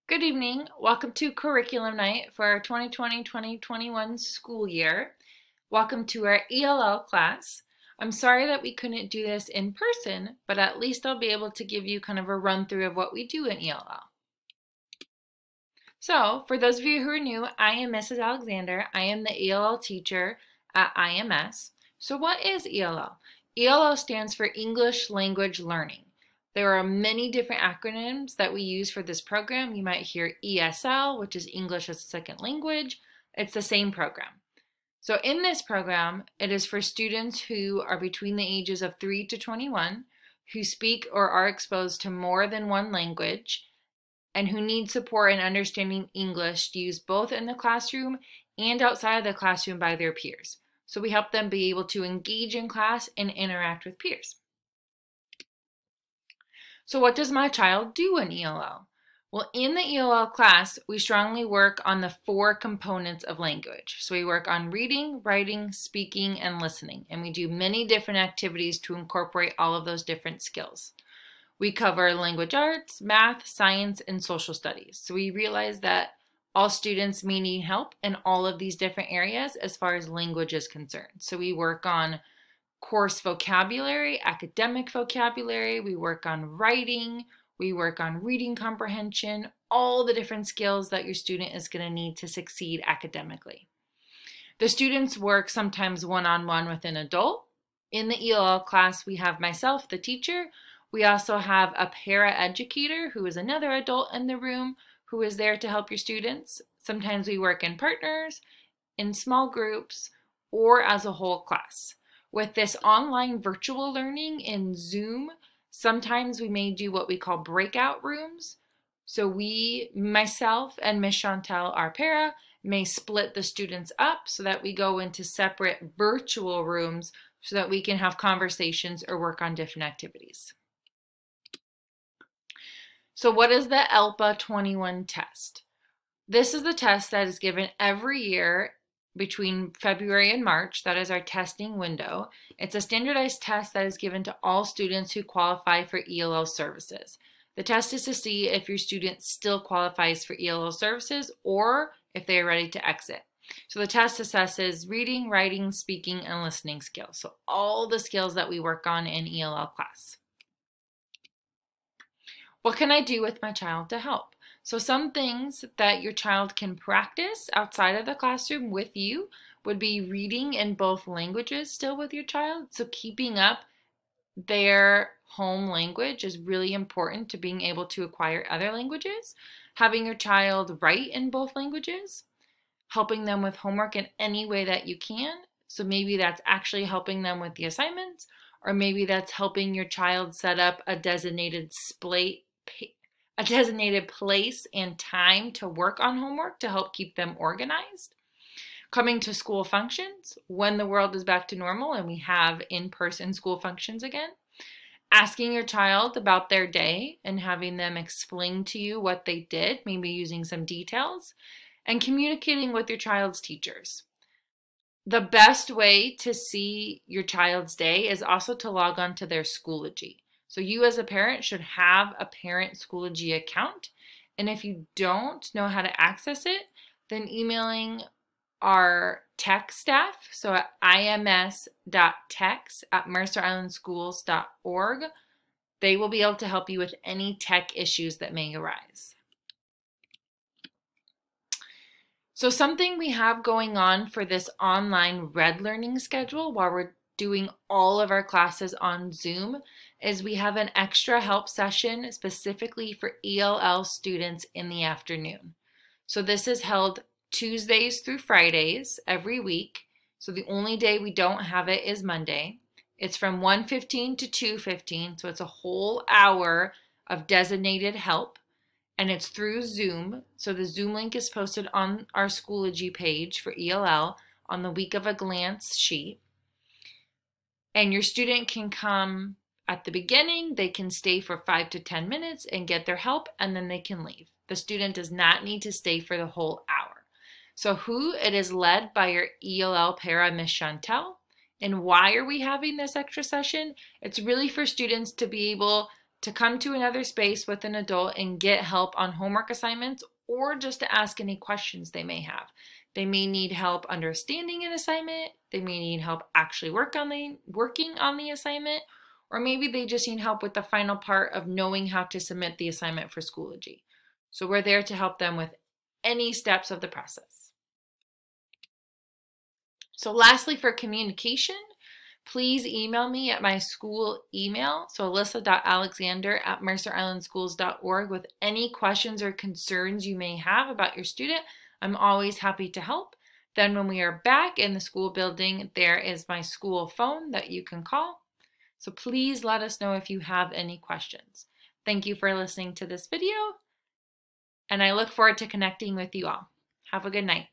Good evening. Welcome to Curriculum Night for our 2020-2021 school year. Welcome to our ELL class. I'm sorry that we couldn't do this in person, but at least I'll be able to give you kind of a run through of what we do in ELL. So, for those of you who are new, I am Mrs. Alexander. I am the ELL teacher at IMS. So what is ELL? ELL stands for English Language Learning. There are many different acronyms that we use for this program. You might hear ESL, which is English as a Second Language. It's the same program. So in this program, it is for students who are between the ages of 3 to 21, who speak or are exposed to more than one language, and who need support in understanding English to use both in the classroom and outside of the classroom by their peers. So we help them be able to engage in class and interact with peers. So what does my child do in ELL? Well, in the ELL class, we strongly work on the 4 components of language. So we work on reading, writing, speaking, and listening. And we do many different activities to incorporate all of those different skills. We cover language arts, math, science, and social studies. So we realize that all students may need help in all of these different areas as far as language is concerned. So we work on course vocabulary, academic vocabulary, we work on writing, we work on reading comprehension, all the different skills that your student is going to need to succeed academically. The students work sometimes one-on-one with an adult. In the ELL class, we have myself, the teacher. We also have a para-educator who is another adult in the room who is there to help your students. Sometimes we work in partners, in small groups, or as a whole class. With this online virtual learning in Zoom, sometimes we may do what we call breakout rooms. So myself and Miss Chantel, our para, may split the students up so that we go into separate virtual rooms so that we can have conversations or work on different activities. So what is the ELPA 21 test? This is the test that is given every year between February and March. That is our testing window. It's a standardized test that is given to all students who qualify for ELL services. The test is to see if your student still qualifies for ELL services or if they are ready to exit. So the test assesses reading, writing, speaking, and listening skills. So all the skills that we work on in ELL class. What can I do with my child to help? So some things that your child can practice outside of the classroom with you would be reading in both languages still with your child. So keeping up their home language is really important to being able to acquire other languages. Having your child write in both languages, helping them with homework in any way that you can. So maybe that's actually helping them with the assignments, or maybe that's helping your child set up a designated place and time to work on homework to help keep them organized. Coming to school functions when the world is back to normal and we have in-person school functions again. Asking your child about their day and having them explain to you what they did, maybe using some details, and communicating with your child's teachers. The best way to see your child's day is also to log on to their Schoology. So you as a parent should have a parent Schoology account. And if you don't know how to access it, then emailing our tech staff, so at ims.techs@mercerislandschools.org, they will be able to help you with any tech issues that may arise. So something we have going on for this online red learning schedule while we're doing all of our classes on Zoom is we have an extra help session specifically for ELL students in the afternoon. So this is held Tuesdays through Fridays every week. So the only day we don't have it is Monday. It's from 1:15 to 2:15, so it's a whole hour of designated help, and it's through Zoom. So the Zoom link is posted on our Schoology page for ELL on the Week of a Glance sheet. And your student can come at the beginning, they can stay for 5 to 10 minutes and get their help, and then they can leave. The student does not need to stay for the whole hour. So it is led by your ELL para, Miss Chantel. And why are we having this extra session? It's really for students to be able to come to another space with an adult and get help on homework assignments or just to ask any questions they may have. They may need help understanding an assignment, they may need help actually working on the assignment, or maybe they just need help with the final part of knowing how to submit the assignment for Schoology. So we're there to help them with any steps of the process. So lastly, for communication, please email me at my school email, so alyssa.alexander@mercerislandschools.org, with any questions or concerns you may have about your student. I'm always happy to help. Then when we are back in the school building, there is my school phone that you can call. So please let us know if you have any questions. Thank you for listening to this video, and I look forward to connecting with you all. Have a good night.